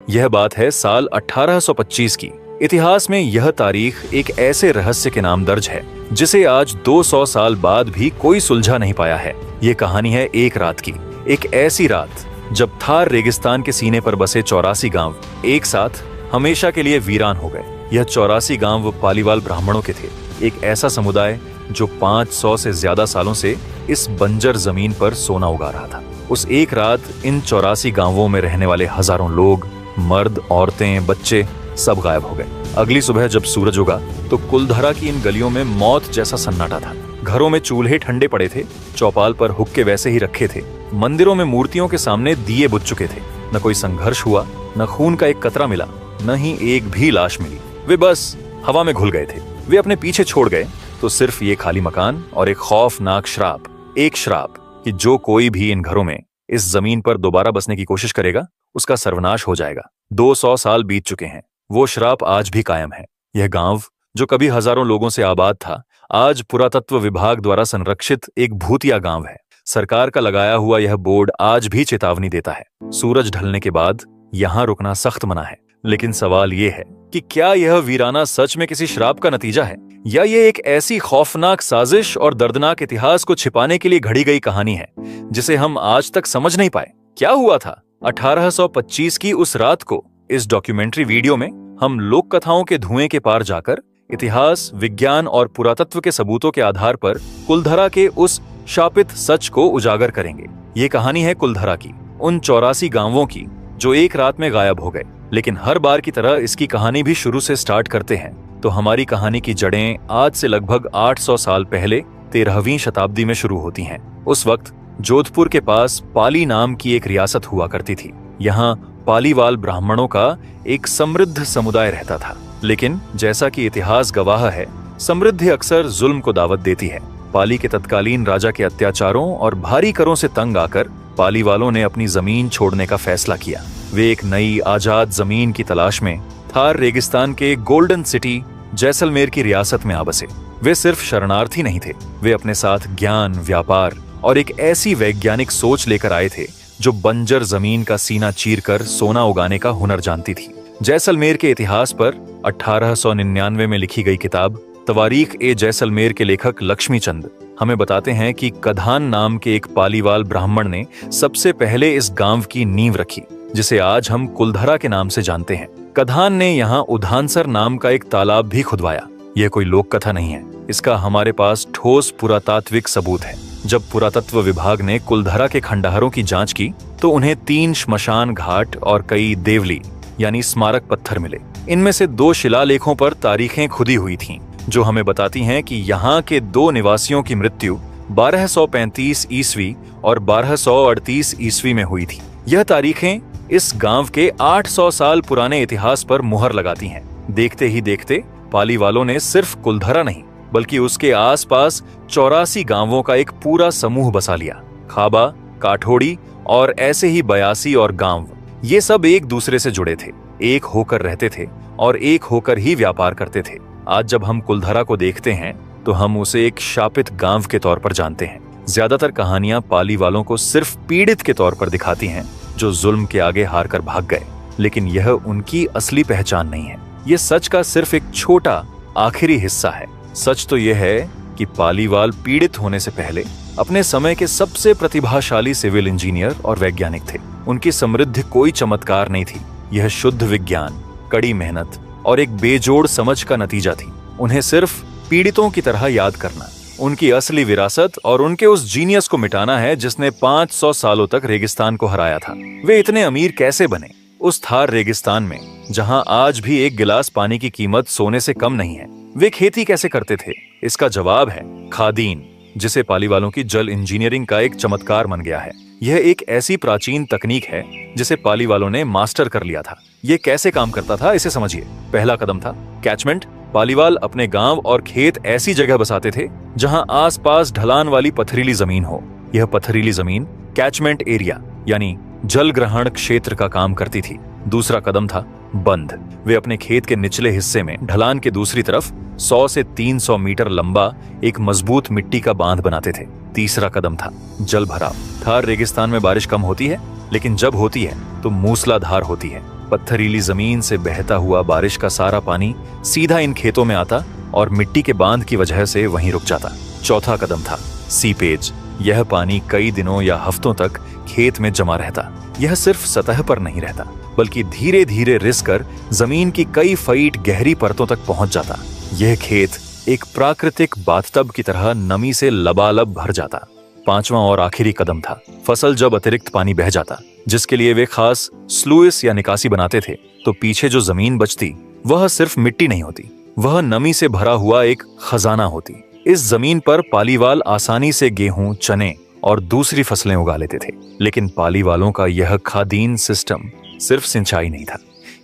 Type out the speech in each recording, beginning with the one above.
यह बात है साल 1825 की। इतिहास में यह तारीख एक ऐसे रहस्य के नाम दर्ज है जिसे आज 200 साल बाद भी कोई सुलझा नहीं पाया है। ये कहानी है एक रात की, एक ऐसी रात जब थार रेगिस्तान के सीने पर बसे 84 गांव एक साथ हमेशा के लिए वीरान हो गए। यह 84 गांव पालीवाल ब्राह्मणों के थे, एक ऐसा समुदाय जो 500 से ज्यादा सालों से इस बंजर जमीन पर सोना उगा रहा था। उस एक रात इन 84 गांवों में रहने वाले हजारों लोग, मर्द, औरतें, बच्चे सब गायब हो गए। अगली सुबह जब सूरज उगा तो कुलधरा की इन गलियों में मौत जैसा सन्नाटा था। घरों में चूल्हे ठंडे पड़े थे, चौपाल पर हुक्के वैसे ही रखे थे, मंदिरों में मूर्तियों के सामने दिए बुझ चुके थे। न कोई संघर्ष हुआ, न खून का एक कतरा मिला, न ही एक भी लाश मिली। वे बस हवा में घुल गए थे। वे अपने पीछे छोड़ गए तो सिर्फ ये खाली मकान और एक खौफनाक श्राप, एक श्राप कि जो कोई भी इन घरों में, इस जमीन पर दोबारा बसने की कोशिश करेगा उसका सर्वनाश हो जाएगा। 200 साल बीत चुके हैं, वो श्राप आज भी कायम है। यह गांव जो कभी हजारों लोगों से आबाद था, आज पुरातत्व विभाग द्वारा संरक्षित एक भूतिया गांव है। सरकार का लगाया हुआ यह बोर्ड आज भी चेतावनी देता है, सूरज ढलने के बाद यहां रुकना सख्त मना है। लेकिन सवाल ये है कि क्या यह वीराना सच में किसी श्राप का नतीजा है, या ये एक ऐसी खौफनाक साजिश और दर्दनाक इतिहास को छिपाने के लिए घड़ी गई कहानी है जिसे हम आज तक समझ नहीं पाए। क्या हुआ था 1825 की उस रात को? इस डॉक्यूमेंट्री वीडियो में हम लोक कथाओं के धुएं के पार जाकर इतिहास, विज्ञान और पुरातत्व के सबूतों के आधार पर कुलधरा के उस शापित सच को उजागर करेंगे। ये कहानी है कुलधरा की, उन 84 गांवों की जो एक रात में गायब हो गए। लेकिन हर बार की तरह इसकी कहानी भी शुरू से स्टार्ट करते हैं तो हमारी कहानी की जड़ें आज से लगभग 800 साल पहले 13वीं शताब्दी में शुरू होती हैं। उस वक्त जोधपुर के पास पाली नाम की एक रियासत हुआ करती थी। यहाँ पालीवाल ब्राह्मणों का एक समृद्ध समुदाय रहता था। लेकिन जैसा कि इतिहास गवाह है, समृद्धि अक्सर जुल्म को दावत देती है। पाली के तत्कालीन राजा के अत्याचारों और भारी करों से तंग आकर पालीवालों ने अपनी जमीन छोड़ने का फैसला किया। वे एक नई आजाद जमीन की तलाश में थार रेगिस्तान के गोल्डन सिटी जैसलमेर की रियासत में आ बसे। वे सिर्फ शरणार्थी नहीं थे, वे अपने साथ ज्ञान, व्यापार और एक ऐसी वैज्ञानिक सोच लेकर आए थे जो बंजर जमीन का सीना चीरकर सोना उगाने का हुनर जानती थी। जैसलमेर के इतिहास पर 1899 में लिखी गई किताब तवारीख ए जैसलमेर के लेखक लक्ष्मीचंद हमें बताते हैं कि कधान नाम के एक पालीवाल ब्राह्मण ने सबसे पहले इस गांव की नींव रखी, जिसे आज हम कुलधरा के नाम से जानते हैं। कधान ने यहाँ उधानसर नाम का एक तालाब भी खुदवाया। यह कोई लोक कथा नहीं है, इसका हमारे पास ठोस पुरातात्विक सबूत है। जब पुरातत्व विभाग ने कुलधरा के खंडहरों की जांच की तो उन्हें 3 श्मशान घाट और कई देवली यानी स्मारक पत्थर मिले। इनमें से 2 शिलालेखों पर तारीखें खुदी हुई थीं, जो हमें बताती हैं कि यहाँ के 2 निवासियों की मृत्यु 1235 ईस्वी और 1238 ईस्वी में हुई थी। यह तारीखें इस गांव के 800 साल पुराने इतिहास पर मुहर लगाती हैं। देखते ही देखते पाली वालों ने सिर्फ कुलधरा नहीं बल्कि उसके आसपास 84 गांवों का एक पूरा समूह बसा लिया। खाबा, काठोड़ी और ऐसे ही 82 और गांव, ये सब एक दूसरे से जुड़े थे, एक होकर रहते थे और एक होकर ही व्यापार करते थे। आज जब हम कुलधरा को देखते हैं तो हम उसे एक शापित गांव के तौर पर जानते हैं। ज्यादातर कहानियां पाली वालों को सिर्फ पीड़ित के तौर पर दिखाती हैं जो जुल्म के आगे हार कर भाग गए, लेकिन यह उनकी असली पहचान नहीं है। यह सच का सिर्फ एक छोटा आखिरी हिस्सा है। सच तो यह है कि पालीवाल पीड़ित होने से पहले अपने समय के सबसे प्रतिभाशाली सिविल इंजीनियर और वैज्ञानिक थे। उनकी समृद्धि कोई चमत्कार नहीं थी, यह शुद्ध विज्ञान, कड़ी मेहनत और एक बेजोड़ समझ का नतीजा थी। उन्हें सिर्फ पीड़ितों की तरह याद करना, उनकी असली विरासत और उनके उस जीनियस को मिटाना है जिसने 500 सालों तक रेगिस्तान को हराया था। वे इतने अमीर कैसे बने उस थार रेगिस्तान में, जहां आज भी एक गिलास पानी की कीमत सोने से कम नहीं है? वे खेती कैसे करते थे? इसका जवाब है खादीन, जिसे पालीवालों की जल इंजीनियरिंग का एक चमत्कार बन गया है। यह एक ऐसी प्राचीन तकनीक है जिसे पालीवालों ने मास्टर कर लिया था। यह कैसे काम करता था, इसे समझिए। पहला कदम था कैचमेंट। पालीवाल अपने गांव और खेत ऐसी जगह बसाते थे जहां आसपास ढलान वाली पथरीली जमीन हो। यह पथरीली जमीन कैचमेंट एरिया यानी जल ग्रहण क्षेत्र का काम करती थी। दूसरा कदम था बंध। वे अपने खेत के निचले हिस्से में ढलान के दूसरी तरफ 100 से 300 मीटर लंबा एक मजबूत मिट्टी का बांध बनाते थे। तीसरा कदम था जल भराव। थार रेगिस्तान में बारिश कम होती है, लेकिन जब होती है तो मूसलाधार होती है। पत्थरीली जमीन से बहता हुआ बारिश का सारा पानी सीधा इन खेतों में आता और मिट्टी के बांध की वजह से वहीं रुक जाता। चौथा कदम था सीपेज। यह पानी कई दिनों या हफ्तों तक खेत में जमा रहता। यह सिर्फ सतह पर नहीं रहता, बल्कि धीरे धीरे रिस कर जमीन की कई फीट गहरी परतों तक पहुंच जाता। यह खेत एक प्राकृतिक बाथटब की तरह नमी से लबालब भर जाता। पांचवा और आखिरी कदम था फसल। जब अतिरिक्त पानी बह जाता, जिसके लिए वे खास स्लूइस या निकासी बनाते थे, तो पीछे जो जमीन बचती वह सिर्फ मिट्टी नहीं होती, वह नमी से भरा हुआ एक खजाना होती। इस जमीन पर पालीवाल आसानी से गेहूं, चने और दूसरी फसलें उगा लेते थे। लेकिन पालीवालों का यह खादीन सिस्टम सिर्फ सिंचाई नहीं था,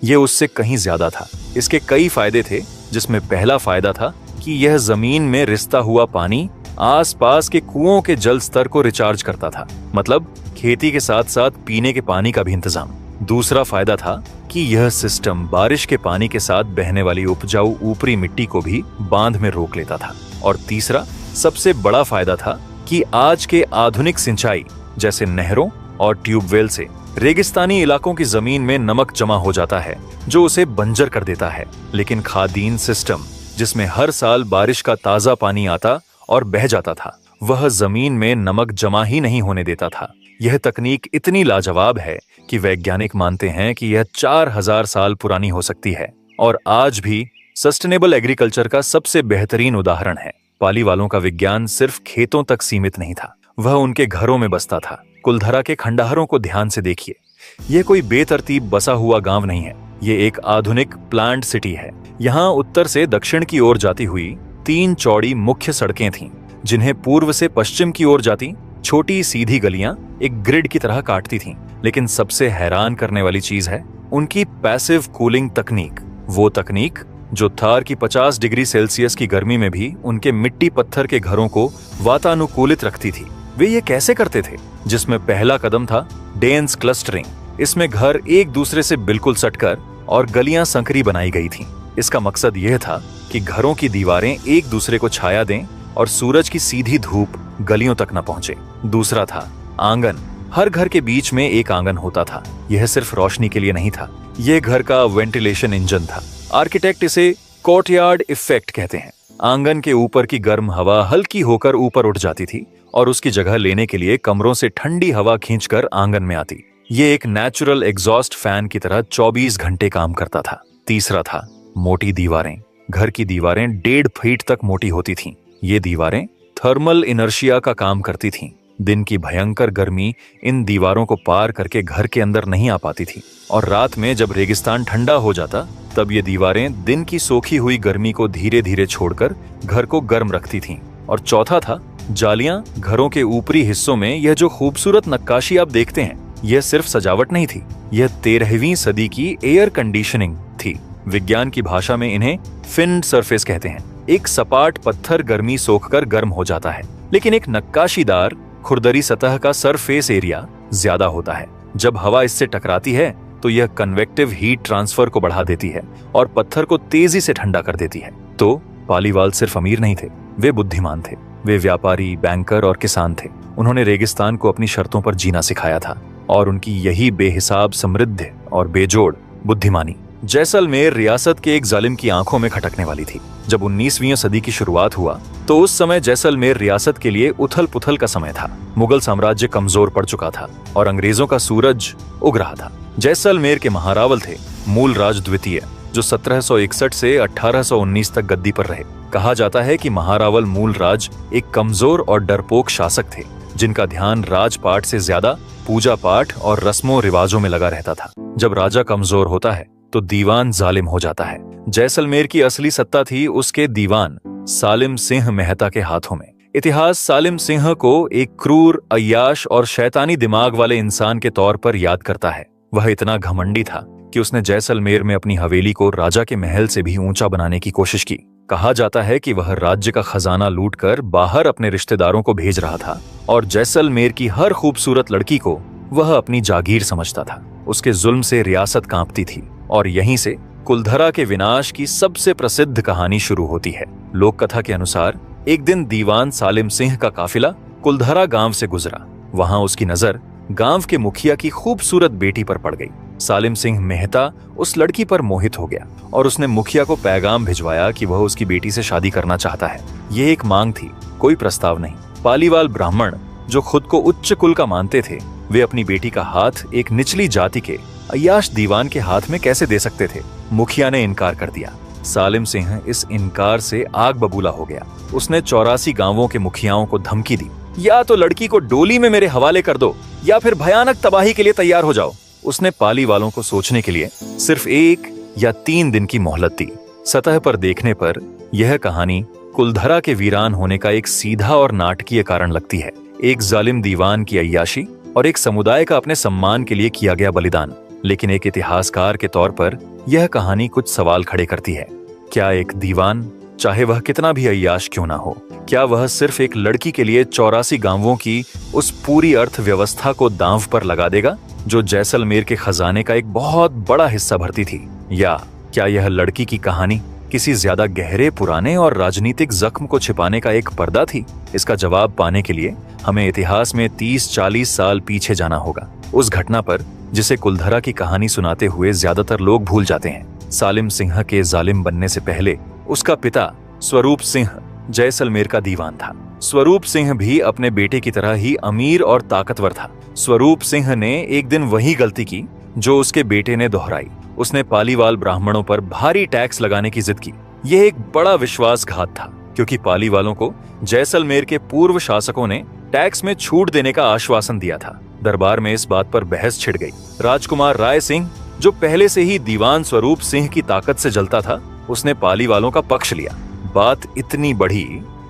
यह उससे कहीं ज्यादा था। इसके कई फायदे थे, जिसमें पहला फायदा था कि यह जमीन में रिसता हुआ पानी आसपास के कुओं के जल स्तर को रिचार्ज करता था, मतलब खेती के साथ साथ पीने के पानी का भी इंतजाम। दूसरा फायदा था कि यह सिस्टम बारिश के पानी के साथ बहने वाली उपजाऊ ऊपरी मिट्टी को भी बांध में रोक लेता था। और तीसरा सबसे बड़ा फायदा था कि आज के आधुनिक सिंचाई जैसे नहरों और ट्यूबवेल से रेगिस्तानी इलाकों की जमीन में नमक जमा हो जाता है, जो उसे बंजर कर देता है। लेकिन खादीन सिस्टम, जिसमें हर साल बारिश का ताजा पानी आता और बह जाता था, वह जमीन में नमक जमा ही नहीं होने देता था। यह तकनीक इतनी लाजवाब है कि वैज्ञानिक मानते हैं कि यह 4000 साल पुरानी हो सकती है और आज भी सस्टेनेबल एग्रीकल्चर का सबसे बेहतरीन उदाहरण है। पालीवालों का विज्ञान सिर्फ खेतों तक सीमित नहीं था, वह उनके घरों में बसता था। कुलधरा के खंडहरों को ध्यान से देखिए। यह कोई बेतरतीब बसा हुआ गांव नहीं है, ये एक आधुनिक प्लांट सिटी है। यहाँ उत्तर से दक्षिण की ओर जाती हुई 3 चौड़ी मुख्य सड़कें थीं, जिन्हें पूर्व से पश्चिम की ओर जाती छोटी सीधी गलियां एक ग्रिड की तरह काटती थीं। लेकिन सबसे हैरान करने वाली चीज है उनकी पैसिव कूलिंग तकनीक। वो तकनीक जो थार की 50 डिग्री सेल्सियस की गर्मी में भी उनके मिट्टी पत्थर के घरों को वातानुकूलित रखती थी। वे ये कैसे करते थे? जिसमें पहला कदम था डेंस क्लस्टरिंग। इसमें घर एक दूसरे से बिल्कुल सटकर और गलियां संकरी बनाई गई थीं। इसका मकसद यह था कि घरों की दीवारें एक दूसरे को छाया दें और सूरज की सीधी धूप गलियों तक न पहुंचे। दूसरा था आंगन। हर घर के बीच में एक आंगन होता था। यह सिर्फ रोशनी के लिए नहीं था, यह घर का वेंटिलेशन इंजन था। आर्किटेक्ट इसे कोर्टयार्ड इफेक्ट कहते हैं। आंगन के ऊपर की गर्म हवा हल्की होकर ऊपर उठ जाती थी और उसकी जगह लेने के लिए कमरों से ठंडी हवा खींचकर आंगन में आती। ये एक नेचुरल एग्जॉस्ट फैन की तरह 24 घंटे काम करता था। तीसरा था मोटी दीवारें। घर की दीवारें 1.5 फीट तक मोटी होती थीं। ये दीवारें थर्मल इनर्शिया का काम करती थीं। दिन की भयंकर गर्मी इन दीवारों को पार करके घर के अंदर नहीं आ पाती थी और रात में जब रेगिस्तान ठंडा हो जाता तब ये दीवारें दिन की सोखी हुई गर्मी को धीरे धीरे छोड़कर घर को गर्म रखती थीं। और चौथा था जालियां। घरों के ऊपरी हिस्सों में यह जो खूबसूरत नक्काशी आप देखते हैं, यह सिर्फ सजावट नहीं थी, यह 13वीं सदी की एयर कंडीशनिंग थी। विज्ञान की भाषा में इन्हें फिन्ड सरफेस कहते हैं। एक सपाट पत्थर गर्मी सोखकर गर्म हो जाता है, लेकिन एक नक्काशीदार खुरदरी सतह का सरफेस एरिया ज्यादा होता है। जब हवा इससे टकराती है तो यह कन्वेक्टिव हीट ट्रांसफर को बढ़ा देती है और पत्थर को तेजी से ठंडा कर देती है। तो पालीवाल सिर्फ अमीर नहीं थे, वे बुद्धिमान थे। वे व्यापारी, बैंकर और किसान थे। उन्होंने रेगिस्तान को अपनी शर्तों पर जीना सिखाया था और उनकी यही बेहिसाब समृद्ध और बेजोड़ बुद्धिमानी जैसलमेर रियासत के एक जालिम की आंखों में खटकने वाली थी। जब 19वीं सदी की शुरुआत हुआ तो उस समय जैसलमेर रियासत के लिए उथल पुथल का समय था। मुगल साम्राज्य कमजोर पड़ चुका था और अंग्रेजों का सूरज उग रहा था। जैसलमेर के महारावल थे मूलराज द्वितीय, जो 1761 से 1819 तक गद्दी पर रहे। कहा जाता है कि महारावल मूलराज एक कमजोर और डरपोक शासक थे, जिनका ध्यान राजपाट से ज्यादा पूजा पाठ और रस्मों रिवाजों में लगा रहता था। जब राजा कमजोर होता है तो दीवान जालिम हो जाता है। जैसलमेर की असली सत्ता थी उसके दीवान सालिम सिंह मेहता के हाथों में। इतिहास सालिम सिंह को एक क्रूर, अय्याश और शैतानी दिमाग वाले इंसान के तौर पर याद करता है। वह इतना घमंडी था कि उसने जैसलमेर में अपनी हवेली को राजा के महल से भी ऊंचा बनाने की कोशिश की। कहा जाता है कि वह राज्य का खजाना लूटकर बाहर अपने रिश्तेदारों को भेज रहा था और जैसलमेर की हर खूबसूरत लड़की को वह अपनी जागीर समझता था। उसके जुल्म से रियासत कांपती थी और यहीं से कुलधरा के विनाश की सबसे प्रसिद्ध कहानी शुरू होती है। लोक कथा के अनुसार एक दिन दीवान सालिम सिंह का काफिला कुलधरा गांव से गुजरा। वहां उसकी नजर गांव के मुखिया की खूबसूरत बेटी पर पड़ गई। सालिम सिंह मेहता उस लड़की पर मोहित हो गया और उसने मुखिया को पैगाम भिजवाया कि वह उसकी बेटी से शादी करना चाहता है। ये एक मांग थी, कोई प्रस्ताव नहीं। पालीवाल ब्राह्मण जो खुद को उच्च कुल का मानते थे, वे अपनी बेटी का हाथ एक निचली जाति के अय्याश दीवान के हाथ में कैसे दे सकते थे। मुखिया ने इनकार कर दिया। सालिम सिंह इस इनकार से आग बबूला हो गया। उसने 84 गांवों के मुखियाओं को धमकी दी, या तो लड़की को डोली में मेरे हवाले कर दो या फिर भयानक तबाही के लिए तैयार हो जाओ। उसने पाली वालों को सोचने के लिए सिर्फ 1 या 3 दिन की मोहलत दी। सतह पर देखने पर यह कहानी कुलधरा के वीरान होने का एक सीधा और नाटकीय कारण लगती है। एक जालिम दीवान की अय्याशी और एक समुदाय का अपने सम्मान के लिए किया गया बलिदान। लेकिन एक इतिहासकार के तौर पर यह कहानी कुछ सवाल खड़े करती है। क्या एक दीवान, चाहे वह कितना भी अय्याश क्यों ना हो, क्या वह सिर्फ एक लड़की के लिए 84 गांवों की उस पूरी अर्थव्यवस्था को दांव पर लगा देगा जो जैसलमेर के खजाने का एक बहुत बड़ा हिस्सा भरती थी? या क्या यह लड़की की कहानी किसी ज्यादा गहरे, पुराने और राजनीतिक जख्म को छिपाने का एक पर्दा थी? इसका जवाब पाने के लिए हमें इतिहास में 30-40 साल पीछे जाना होगा, उस घटना पर जिसे कुलधरा की कहानी सुनाते हुए ज्यादातर लोग भूल जाते हैं। सालिम सिंह के जालिम बनने से पहले उसका पिता स्वरूप सिंह जैसलमेर का दीवान था। स्वरूप सिंह भी अपने बेटे की तरह ही अमीर और ताकतवर था। स्वरूप सिंह ने एक दिन वही गलती की जो उसके बेटे ने दोहराई। उसने पालीवाल ब्राह्मणों पर भारी टैक्स लगाने की जिद की। यह एक बड़ा विश्वासघात था, क्योंकि पालीवालों को जैसलमेर के पूर्व शासकों ने टैक्स में छूट देने का आश्वासन दिया था। दरबार में इस बात पर बहस छिड़ गई। राजकुमार राय सिंह, जो पहले से ही दीवान स्वरूप सिंह की ताकत से जलता था, उसने पालीवालों का पक्ष लिया। बात इतनी बढ़ी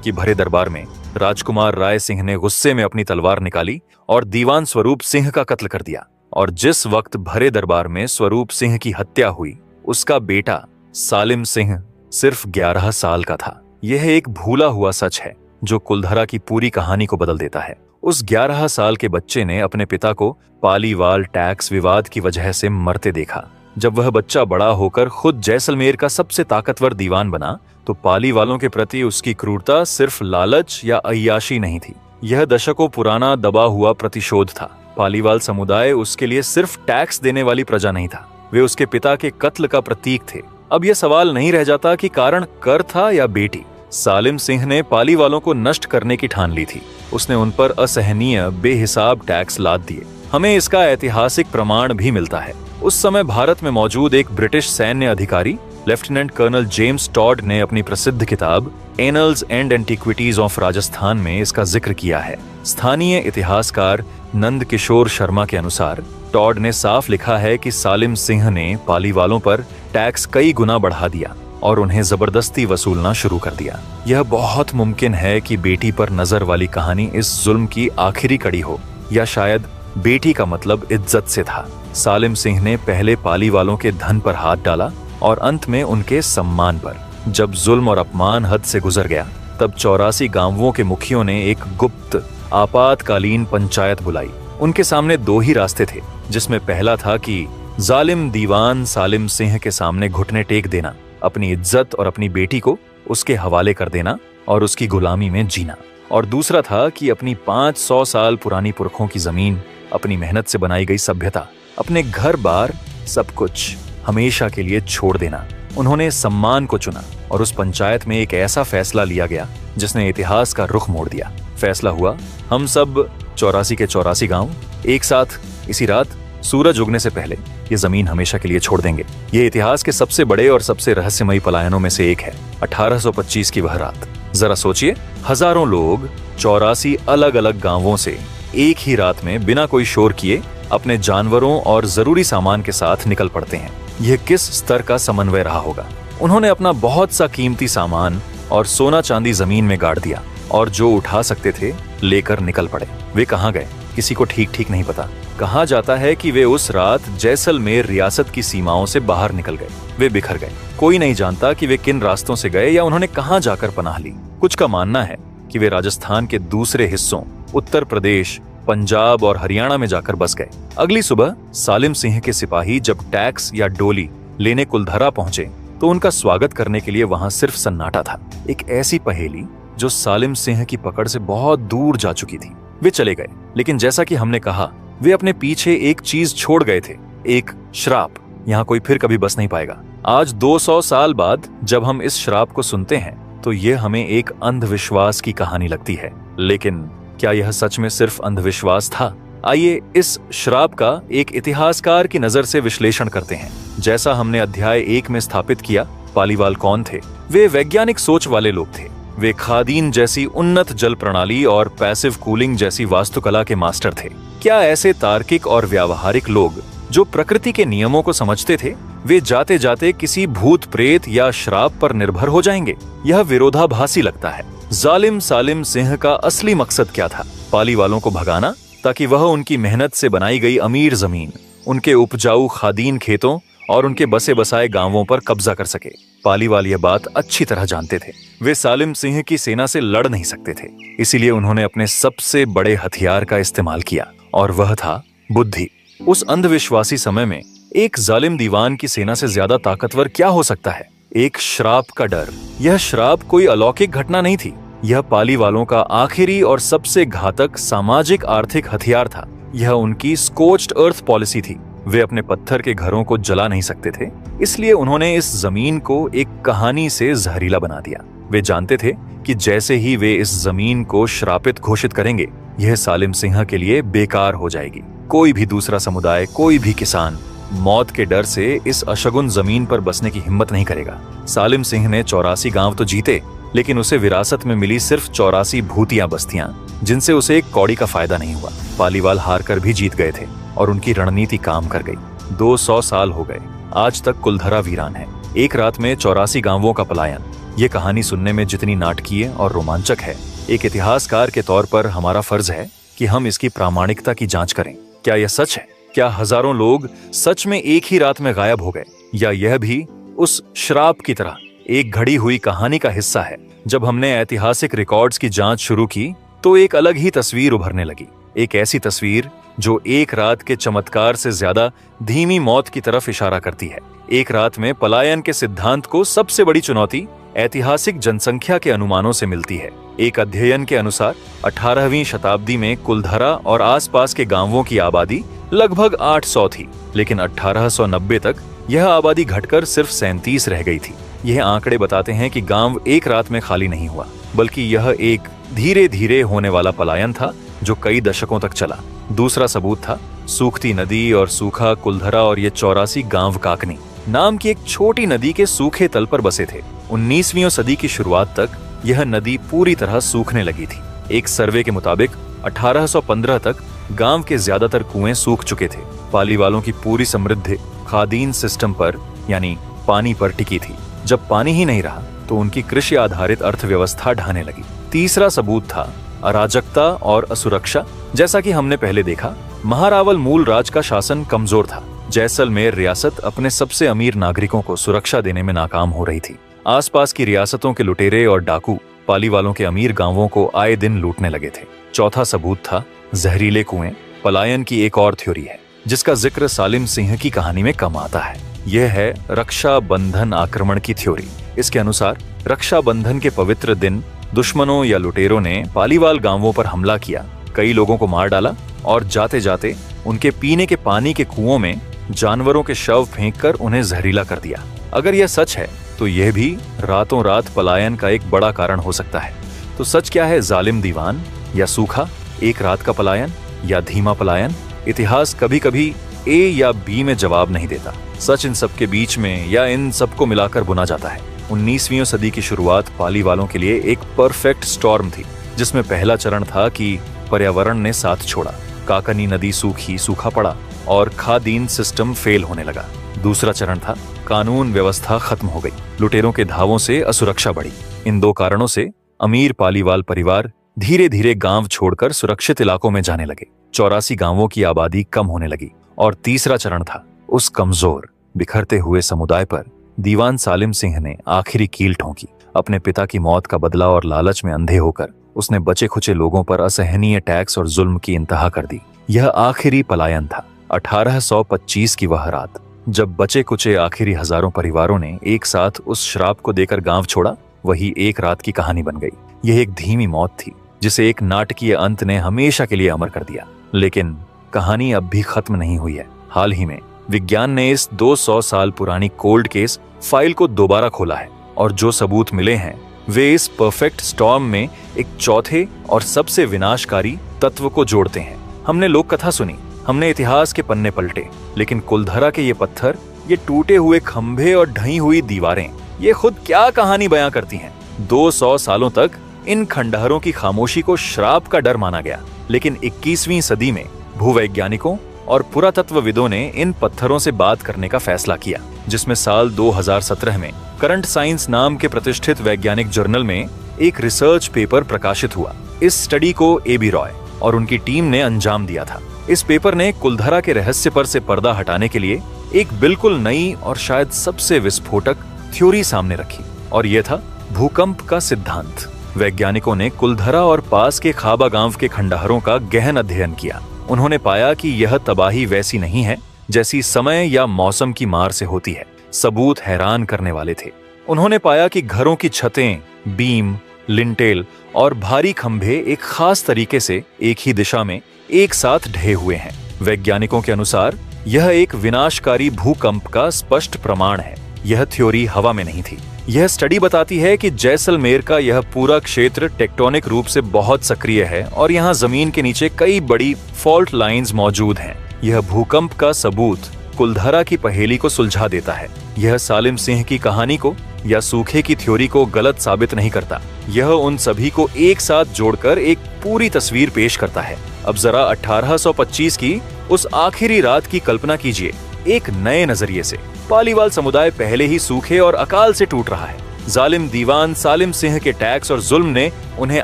कि भरे दरबार में राजकुमार राय सिंह ने गुस्से में अपनी तलवार निकाली और दीवान स्वरूप सिंह का कत्ल कर दिया। और जिस वक्त भरे दरबार में स्वरूप सिंह की हत्या हुई, उसका बेटा सालिम सिंह सिर्फ 11 साल का था। यह एक भूला हुआ सच है जो कुलधरा की पूरी कहानी को बदल देता है। उस 11 साल के बच्चे ने अपने पिता को पालीवाल टैक्स विवाद की वजह से मरते देखा। जब वह बच्चा बड़ा होकर खुद जैसलमेर का सबसे ताकतवर दीवान बना, तो पालीवालों के प्रति उसकी क्रूरता सिर्फ लालच या अय्याशी नहीं थी, यह दशकों पुराना दबा हुआ प्रतिशोध था। पालीवाल समुदाय उसके लिए सिर्फ टैक्स देने वाली प्रजा नहीं था, वे उसके पिता के कत्ल का प्रतीक थे। अब यह सवाल नहीं रह जाता कि कारण कर था या बेटी। सालिम सिंह ने पालीवालों को नष्ट करने की ठान ली थी। उसने उन पर असहनीय बेहिसाब टैक्स लाद दिए। हमें इसका ऐतिहासिक प्रमाण भी मिलता है। उस समय भारत में मौजूद एक ब्रिटिश सैन्य अधिकारी लेफ्टिनेंट कर्नल जेम्स टॉड ने अपनी प्रसिद्ध किताब annuls and antiquities of Rajasthan में इसका जिक्र किया है। स्थानीय इतिहासकार नंद किशोर शर्मा के अनुसार टॉड ने साफ लिखा है कि सालिम सिंह ने पालीवालों पर टैक्स कई गुना बढ़ा दिया और उन्हें जबरदस्ती वसूलना शुरू कर दिया। यह बहुत मुमकिन है कि बेटी पर नजर वाली कहानी इस जुल्म की आखिरी कड़ी हो, या शायद बेटी का मतलब इज्जत से था। सालिम सिंह ने पहले पालीवालों के धन पर हाथ डाला और अंत में उनके सम्मान पर। जब जुल्म और अपमान हद से गुजर गया, तब 84 गांवों के मुखियों ने एक गुप्त आपातकालीन पंचायत बुलाई। उनके सामने 2 ही रास्ते थे, जिसमें पहला था कि जालिम दीवान सालिम सिंह के सामने घुटने टेक देना, अपनी इज्जत और अपनी बेटी को उसके हवाले कर देना और उसकी गुलामी में जीना। और दूसरा था कि अपनी 500 साल पुरानी पुरखों की जमीन, अपनी मेहनत से बनाई गई सभ्यता, अपने घर बार, सब कुछ हमेशा के लिए छोड़ देना। उन्होंने सम्मान को चुना और उस पंचायत में एक ऐसा फैसला लिया गया जिसने इतिहास का रुख मोड़ दिया। फैसला हुआ, हम सब 84 के 84 गांव एक साथ इसी रात सूरज उगने से पहले ये जमीन हमेशा के लिए छोड़ देंगे। ये इतिहास के सबसे बड़े और सबसे रहस्यमयी पलायनों में से एक है। 1825 की वह रात, जरा सोचिए, हजारों लोग 84 अलग अलग गांवों से एक ही रात में बिना कोई शोर किए अपने जानवरों और जरूरी सामान के साथ निकल पड़ते हैं। यह किस स्तर का समन्वय रहा होगा। उन्होंने अपना बहुत सा कीमती सामान और सोना चांदी जमीन में गाड़ दिया और जो उठा सकते थे लेकर निकल पड़े। वे कहाँ गए, किसी को ठीक नहीं पता। कहा जाता है कि वे उस रात जैसलमेर रियासत की सीमाओं से बाहर निकल गए। वे बिखर गए। कोई नहीं जानता कि वे किन रास्तों से गए या उन्होंने कहाँ जाकर पनाह ली। कुछ का मानना है कि वे राजस्थान के दूसरे हिस्सों, उत्तर प्रदेश, पंजाब और हरियाणा में जाकर बस गए। अगली सुबह सालिम सिंह के सिपाही जब टैक्स या डोली लेने कुलधरा पहुंचे, तो उनका स्वागत करने के लिए वहां सिर्फ सन्नाटा था। एक ऐसी पहेली जो सालिम सिंह की पकड़ से बहुत दूर जा चुकी थी। वे चले गए, लेकिन जैसा कि हमने कहा, वे अपने पीछे एक चीज छोड़ गए थे एक श्राप। यहाँ कोई फिर कभी बस नहीं पाएगा। आज 200 साल बाद जब हम इस श्राप को सुनते हैं तो ये हमें एक अंधविश्वास की कहानी लगती है, लेकिन क्या यह सच में सिर्फ अंधविश्वास था? आइए इस श्राप का एक इतिहासकार की नजर से विश्लेषण करते हैं। जैसा हमने अध्याय 1 में स्थापित किया, पालीवाल कौन थे? वे वैज्ञानिक सोच वाले लोग थे। वे खादीन जैसी उन्नत जल प्रणाली और पैसिव कूलिंग जैसी वास्तुकला के मास्टर थे। क्या ऐसे तार्किक और व्यावहारिक लोग जो प्रकृति के नियमों को समझते थे, वे जाते जाते किसी भूत प्रेत या श्राप पर निर्भर हो जाएंगे? यह विरोधाभासी लगता है। जालिम सालिम सिंह का असली मकसद क्या था? पालीवालों को भगाना, ताकि वह उनकी मेहनत से बनाई गई अमीर जमीन, उनके उपजाऊ खादीन खेतों और उनके बसे बसाए गांवों पर कब्जा कर सके। पालीवाल यह बात अच्छी तरह जानते थे। वे सालिम सिंह की सेना से लड़ नहीं सकते थे, इसीलिए उन्होंने अपने सबसे बड़े हथियार का इस्तेमाल किया, और वह था बुद्धि। उस अंधविश्वासी समय में एक जालिम दीवान की सेना से ज्यादा ताकतवर क्या हो सकता है? एक श्राप का डर। यह श्राप कोई अलौकिक घटना नहीं थी, यह पालीवालों का आखिरी और सबसे घातक सामाजिक आर्थिक हथियार था। यह उनकी स्कोच्ड अर्थ पॉलिसी थी। वे अपने पत्थर के घरों को जला नहीं सकते थे, इसलिए उन्होंने इस जमीन को एक कहानी से जहरीला बना दिया। वे जानते थे कि जैसे ही वे इस जमीन को श्रापित घोषित करेंगे, यह सालिम सिंह के लिए बेकार हो जाएगी। कोई भी दूसरा समुदाय, कोई भी किसान मौत के डर से इस अशगुन जमीन पर बसने की हिम्मत नहीं करेगा। सालिम सिंह ने 84 गांव तो जीते, लेकिन उसे विरासत में मिली सिर्फ 84 भूतिया बस्तियां, जिनसे उसे एक कौड़ी का फायदा नहीं हुआ। पालीवाल हार कर भी जीत गए थे और उनकी रणनीति काम कर गई। 200 साल हो गए, आज तक कुलधरा वीरान है। एक रात में 84 गांवों का पलायन। ये कहानी सुनने में जितनी नाटकीय और रोमांचक है, एक इतिहासकार के तौर पर हमारा फर्ज है कि हम इसकी प्रामाणिकता की जांच करें। क्या यह सच है? क्या हजारों लोग सच में एक ही रात में गायब हो गए, या यह भी उस श्राप की तरह एक घड़ी हुई कहानी का हिस्सा है? जब हमने ऐतिहासिक रिकॉर्ड्स की जांच शुरू की तो एक अलग ही तस्वीर उभरने लगी। एक ऐसी तस्वीर जो एक रात के चमत्कार से ज्यादा धीमी मौत की तरफ इशारा करती है। एक रात में पलायन के सिद्धांत को सबसे बड़ी चुनौती ऐतिहासिक जनसंख्या के अनुमानों से मिलती है। एक अध्ययन के अनुसार 18वीं शताब्दी में कुलधरा और आसपास के गांवों की आबादी लगभग 800 थी, लेकिन 1890 तक यह आबादी घटकर सिर्फ 37 रह गई थी। यह आंकड़े बताते हैं कि गांव एक रात में खाली नहीं हुआ, बल्कि यह एक धीरे धीरे होने वाला पलायन था जो कई दशकों तक चला। दूसरा सबूत था सूखती नदी और सूखा कुलधरा और ये 84 गांव काकनी नाम की एक छोटी नदी के सूखे तल पर बसे थे। 19वीं सदी की शुरुआत तक यह नदी पूरी तरह सूखने लगी थी। एक सर्वे के मुताबिक 1815 तक गांव के ज्यादातर कुएं सूख चुके थे। पालीवालों की पूरी समृद्धि खादीन सिस्टम पर, यानी पानी पर टिकी थी। जब पानी ही नहीं रहा तो उनकी कृषि आधारित अर्थव्यवस्था ढहने लगी। तीसरा सबूत था अराजकता और असुरक्षा। जैसा कि हमने पहले देखा, महारावल मूल राज का शासन कमजोर था। जैसलमेर रियासत अपने सबसे अमीर नागरिकों को सुरक्षा देने में नाकाम हो रही थी। आसपास की रियासतों के लुटेरे और डाकू पालीवालों के अमीर गांवों को आए दिन लूटने लगे थे। चौथा सबूत था जहरीले कुएं। पलायन की एक और थ्योरी है जिसका जिक्र सालिम सिंह की कहानी में कम आता है। यह है रक्षा बंधन आक्रमण की थ्योरी। इसके अनुसार रक्षा बंधन के पवित्र दिन दुश्मनों या लुटेरों ने पालीवाल गांवों पर हमला किया, कई लोगों को मार डाला और जाते जाते उनके पीने के पानी के कुओं में जानवरों के शव फेंककर उन्हें जहरीला कर दिया। अगर यह सच है तो यह भी रातों रात पलायन का एक बड़ा कारण हो सकता है। तो सच क्या है? जालिम दीवान या सूखा, एक रात का पलायन या धीमा पलायन? इतिहास कभी कभी ए या बी में जवाब नहीं देता। सच इन सब के बीच में या इन सबको मिलाकर बुना जाता है। 19वीं सदी की शुरुआत पालीवालों के लिए एक परफेक्ट स्टॉर्म थी, जिसमें पहला चरण था कि पर्यावरण ने साथ छोड़ा। काकनी नदी सूखा पड़ा और खादीन सिस्टम फेल होने लगा। दूसरा चरण था कानून व्यवस्था खत्म हो गई, लुटेरों के धावों से असुरक्षा बढ़ी। इन दो कारणों से अमीर पालीवाल परिवार धीरे धीरे गांव छोड़कर सुरक्षित इलाकों में जाने लगे। 84 गांवों की आबादी कम होने लगी। और तीसरा चरण था उस कमजोर बिखरते हुए समुदाय पर दीवान सालिम सिंह ने आखिरी कील ठोंकी। अपने पिता की मौत का बदला और लालच में अंधे होकर उसने बचे खुचे लोगों पर असहनीय टैक्स और जुल्म की इंतहा कर दी। यह आखिरी पलायन था। 1825 की वह रात जब बचे कुचे आखिरी हजारों परिवारों ने एक साथ उस श्राप को देकर गांव छोड़ा, वही एक रात की कहानी बन गई। यह एक धीमी मौत थी जिसे एक नाटकीय अंत ने हमेशा के लिए अमर कर दिया। लेकिन कहानी अब भी खत्म नहीं हुई है। हाल ही में विज्ञान ने इस 200 साल पुरानी कोल्ड केस फाइल को दोबारा खोला है और जो सबूत मिले हैं वे इस परफेक्ट स्टॉर्म में एक चौथे और सबसे विनाशकारी तत्व को जोड़ते हैं। हमने लोक कथा सुनी, हमने इतिहास के पन्ने पलटे, लेकिन कुलधरा के ये पत्थर, ये टूटे हुए खंभे और ढही हुई दीवारें, ये खुद क्या कहानी बयां करती हैं। 200 सालों तक इन खंडहरों की खामोशी को श्राप का डर माना गया, लेकिन 21वीं सदी में भूवैज्ञानिकों और पुरातत्वविदों ने इन पत्थरों से बात करने का फैसला किया, जिसमें साल 2017 में करंट साइंस नाम के प्रतिष्ठित वैज्ञानिक जर्नल में एक रिसर्च पेपर प्रकाशित हुआ। इस स्टडी को एबी रॉय और उनकी टीम ने अंजाम दिया था। इस पेपर ने कुलधरा के रहस्य पर से पर्दा हटाने के लिए एक बिल्कुल नई और शायद सबसे विस्फोटक थ्योरी सामने रखी, और यह था भूकंप का सिद्धांत। वैज्ञानिकों ने कुलधरा और पास के खाबा गांव के खंडहरों का गहन अध्ययन किया। उन्होंने पाया कि यह तबाही वैसी नहीं है जैसी समय या मौसम की मार से होती है। सबूत हैरान करने वाले थे। उन्होंने पाया कि घरों की छतें, बीम, लिंटेल और भारी खंभे एक खास तरीके से एक ही दिशा में एक साथ ढहे हुए हैं। वैज्ञानिकों के अनुसार यह एक विनाशकारी भूकंप का स्पष्ट प्रमाण है। यह थ्योरी हवा में नहीं थी। यह स्टडी बताती है कि जैसलमेर का यह पूरा क्षेत्र टेक्टोनिक रूप से बहुत सक्रिय है और यहाँ जमीन के नीचे कई बड़ी फॉल्ट लाइंस मौजूद हैं। यह भूकंप का सबूत कुलधरा की पहेली को सुलझा देता है। यह सालिम सिंह की कहानी को या सूखे की थ्योरी को गलत साबित नहीं करता। यह उन सभी को एक साथ जोड़कर एक पूरी तस्वीर पेश करता है। अब जरा 1825 की उस आखिरी रात की कल्पना कीजिए, एक नए नजरिए से। पालीवाल समुदाय पहले ही सूखे और अकाल से टूट रहा है। जालिम दीवान सालिम सिंह के टैक्स और जुल्म ने उन्हें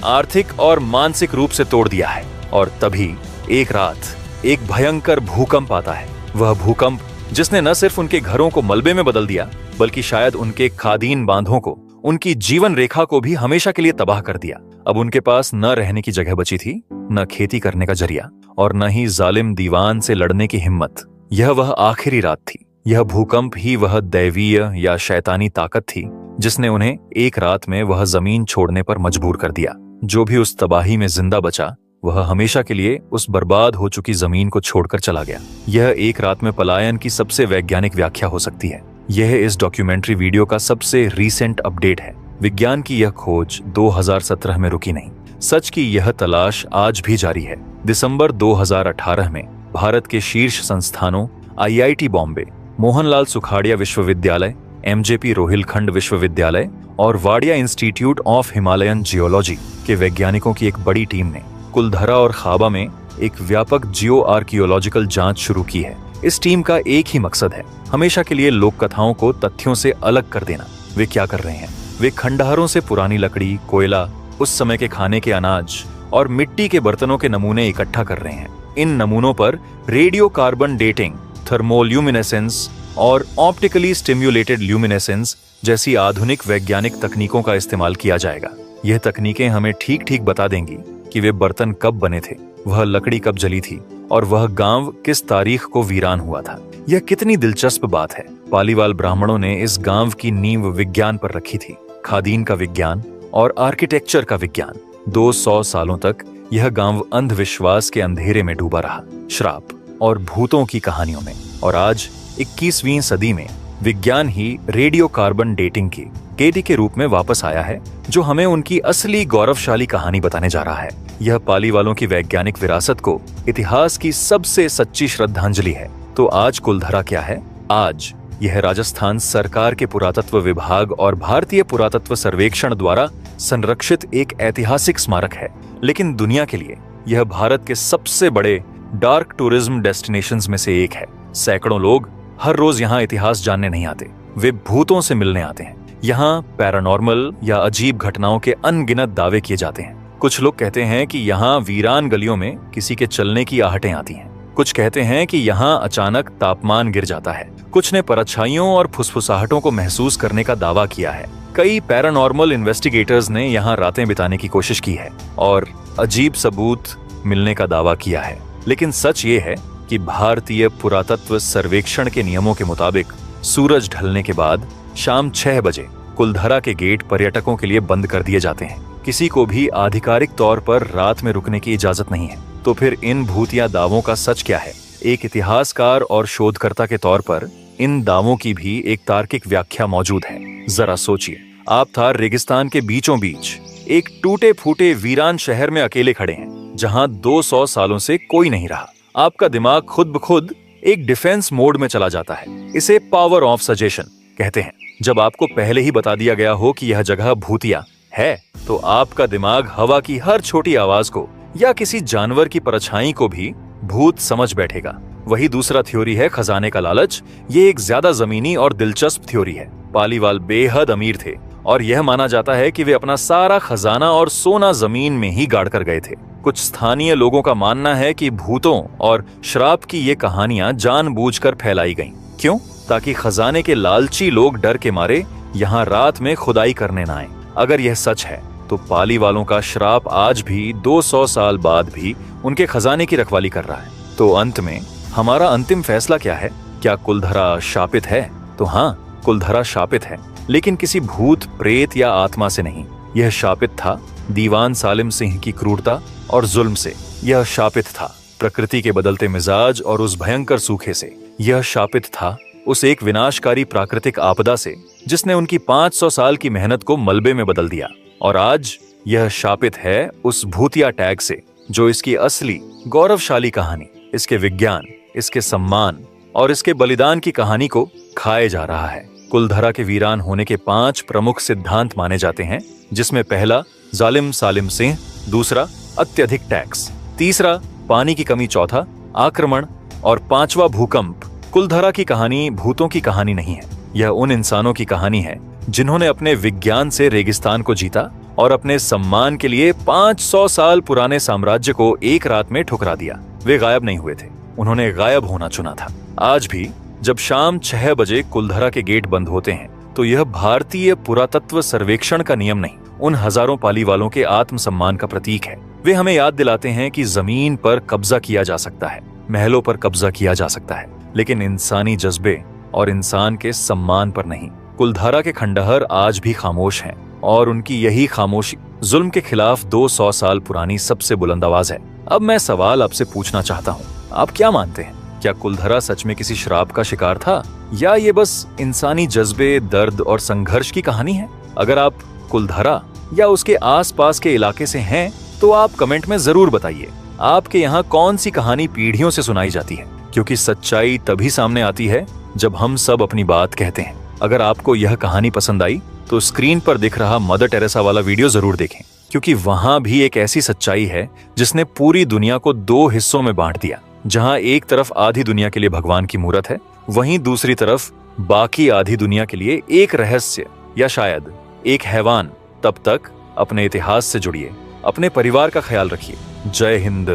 आर्थिक और मानसिक रूप से तोड़ दिया है। और तभी एक रात एक भयंकर भूकंप आता है। वह भूकंप जिसने न सिर्फ उनके घरों को मलबे में बदल दिया, बल्कि शायद उनके खादीन बांधों को, उनकी जीवन रेखा को भी हमेशा के लिए तबाह कर दिया। अब उनके पास न रहने की जगह बची थी, न खेती करने का जरिया, और न ही जालिम दीवान से लड़ने की हिम्मत। यह वह आखिरी रात थी। यह भूकंप ही वह दैवीय या शैतानी ताकत थी जिसने उन्हें एक रात में वह जमीन छोड़ने पर मजबूर कर दिया। जो भी उस तबाही में जिंदा बचा, वह हमेशा के लिए उस बर्बाद हो चुकी जमीन को छोड़कर चला गया। यह एक रात में पलायन की सबसे वैज्ञानिक व्याख्या हो सकती है। यह इस डॉक्यूमेंट्री वीडियो का सबसे रीसेंट अपडेट है। विज्ञान की यह खोज 2017 में रुकी नहीं। सच की यह तलाश आज भी जारी है। दिसंबर 2018 में भारत के शीर्ष संस्थानों IIT बॉम्बे, मोहनलाल सुखाड़िया विश्वविद्यालय, MJP रोहिलखंड विश्वविद्यालय और Wadia institute of Himalayan geology के वैज्ञानिकों की एक बड़ी टीम ने कुलधरा और खाबा में एक व्यापक जियो आर्कियोलॉजिकल जांच शुरू की है। इस टीम का एक ही मकसद है, हमेशा के लिए लोक कथाओं को तथ्यों से अलग कर देना। वे क्या कर रहे हैं? वे खंडहरों से पुरानी लकड़ी, कोयला, उस समय के खाने के अनाज और मिट्टी के बर्तनों के नमूने इकट्ठा कर रहे हैं। इन नमूनों पर रेडियो कार्बन डेटिंग, थर्मोल्यूमिनेसेंस और ऑप्टिकली स्टिम्युलेटेड ल्यूमिनेसेंस जैसी आधुनिक वैज्ञानिक तकनीकों का इस्तेमाल किया जाएगा। यह तकनीकें हमें ठीक ठीक बता देंगी कि वे बर्तन कब बने थे, वह लकड़ी कब जली थी और वह गांव किस तारीख को वीरान हुआ था। यह कितनी दिलचस्प बात है। पालीवाल ब्राह्मणों ने इस गांव की नींव विज्ञान पर रखी थी, खादीन का विज्ञान और आर्किटेक्चर का विज्ञान। 200 सालों तक यह गांव अंधविश्वास के अंधेरे में डूबा रहा, श्राप और भूतों की कहानियों में। और आज 21वीं सदी में विज्ञान ही रेडियो कार्बन डेटिंग की केटी के रूप में वापस आया है, जो हमें उनकी असली गौरवशाली कहानी बताने जा रहा है। यह पालीवालों की वैज्ञानिक विरासत को इतिहास की सबसे सच्ची श्रद्धांजलि है। तो आज कुलधरा क्या है? आज यह राजस्थान सरकार के पुरातत्व विभाग और भारतीय पुरातत्व सर्वेक्षण द्वारा संरक्षित एक ऐतिहासिक स्मारक है। लेकिन दुनिया के लिए यह भारत के सबसे बड़े डार्क टूरिज्म डेस्टिनेशंस में से एक है। सैकड़ों लोग हर रोज यहाँ इतिहास जानने नहीं आते, वे भूतों से मिलने आते हैं। यहाँ पैरानॉर्मल या अजीब घटनाओं के अनगिनत दावे किए जाते हैं। कुछ लोग कहते हैं कि यहाँ वीरान गलियों में किसी के चलने की आहटें आती हैं। कुछ कहते हैं कि यहाँ अचानक तापमान गिर जाता है। कुछ ने परछाइयों और फुसफुसाहटों को महसूस करने का दावा किया है। कई पैरानॉर्मल इन्वेस्टिगेटर्स ने यहाँ रातें बिताने की कोशिश की है और अजीब सबूत मिलने का दावा किया है। लेकिन सच ये है कि भारतीय पुरातत्व सर्वेक्षण के नियमों के मुताबिक सूरज ढलने के बाद शाम 6 बजे कुलधरा के गेट पर्यटकों के लिए बंद कर दिए जाते हैं। किसी को भी आधिकारिक तौर पर रात में रुकने की इजाजत नहीं है। तो फिर इन भूतिया दावों का सच क्या है? एक इतिहासकार और शोधकर्ता के तौर पर इन दावों की भी एक तार्किक व्याख्या मौजूद है। जरा सोचिए, आप थार रेगिस्तान के बीचों बीच एक टूटे फूटे वीरान शहर में अकेले खड़े हैं, जहां 200 सालों से कोई नहीं रहा। आपका दिमाग खुद ब खुद एक डिफेंस मोड में चला जाता है। इसे पावर ऑफ सजेशन कहते हैं। जब आपको पहले ही बता दिया गया हो कि यह जगह भूतिया है, तो आपका दिमाग हवा की हर छोटी आवाज को या किसी जानवर की परछाई को भी भूत समझ बैठेगा। वही दूसरा थ्योरी है खजाने का लालच। ये एक ज्यादा जमीनी और दिलचस्प थ्योरी है। पालीवाल बेहद अमीर थे और यह माना जाता है कि वे अपना सारा खजाना और सोना जमीन में ही गाड़ कर गए थे। कुछ स्थानीय लोगों का मानना है कि भूतों और श्राप की ये कहानियां जानबूझकर फैलाई गईं। क्यों? ताकि खजाने के लालची लोग डर के मारे यहाँ रात में खुदाई करने न आए। अगर यह सच है तो पाली वालों का श्राप आज भी 200 साल बाद भी उनके खजाने की रखवाली कर रहा है। तो अंत में हमारा अंतिम फैसला क्या है? क्या कुलधरा शापित है? तो हाँ, कुलधरा शापित है, लेकिन किसी भूत, प्रेत या आत्मा से नहीं। यह शापित था दीवान सालिम सिंह की क्रूरता और जुल्म से। यह शापित था प्रकृति के बदलते मिजाज और उस भयंकर सूखे से। यह शापित था उस एक विनाशकारी प्राकृतिक आपदा से जिसने उनकी 500 साल की मेहनत को मलबे में बदल दिया। और आज यह शापित है उस भूतिया टैग से जो इसकी असली गौरवशाली कहानी, इसके विज्ञान, इसके सम्मान और इसके बलिदान की कहानी को खाए जा रहा है। कुलधरा के वीरान होने के 5 प्रमुख सिद्धांत माने जाते हैं, जिसमें पहला जालिम सालिम सिंह, दूसरा अत्यधिक टैक्स, तीसरा पानी की कमी, चौथा आक्रमण और 5वां भूकंप। कुलधरा की कहानी भूतों की कहानी नहीं है। यह उन इंसानों की कहानी है जिन्होंने अपने विज्ञान से रेगिस्तान को जीता और अपने सम्मान के लिए 500 साल पुराने साम्राज्य को एक रात में ठुकरा दिया। वे गायब नहीं हुए थे, उन्होंने गायब होना चुना था। आज भी जब शाम 6 बजे कुलधरा के गेट बंद होते हैं, तो यह भारतीय पुरातत्व सर्वेक्षण का नियम नहीं, उन हजारों पाली वालों के आत्मसम्मान का प्रतीक है। वे हमें याद दिलाते हैं कि जमीन पर कब्जा किया जा सकता है, महलों पर कब्जा किया जा सकता है, लेकिन इंसानी जज्बे और इंसान के सम्मान पर नहीं। कुलधरा के खंडहर आज भी खामोश हैं और उनकी यही खामोशी जुल्म के खिलाफ 200 साल पुरानी सबसे बुलंद आवाज है। अब मैं सवाल आपसे पूछना चाहता हूँ, आप क्या मानते हैं? क्या कुलधरा सच में किसी श्राप का शिकार था, या ये बस इंसानी जज्बे, दर्द और संघर्ष की कहानी है? अगर आप कुलधरा या उसके आसपास के इलाके से हैं, तो आप कमेंट में जरूर बताइए आपके यहाँ कौन सी कहानी पीढ़ियों से सुनाई जाती है, क्योंकि सच्चाई तभी सामने आती है जब हम सब अपनी बात कहते हैं। अगर आपको यह कहानी पसंद आई तो स्क्रीन पर दिख रहा मदर टेरेसा वाला वीडियो जरूर देखें, क्योंकि वहां भी एक ऐसी सच्चाई है जिसने पूरी दुनिया को 2 हिस्सों में बांट दिया। जहां एक तरफ आधी दुनिया के लिए भगवान की मूरत है, वहीं दूसरी तरफ बाकी आधी दुनिया के लिए एक रहस्य या शायद एक हैवान। तब तक अपने इतिहास से जुड़िए, अपने परिवार का ख्याल रखिए। जय हिंद।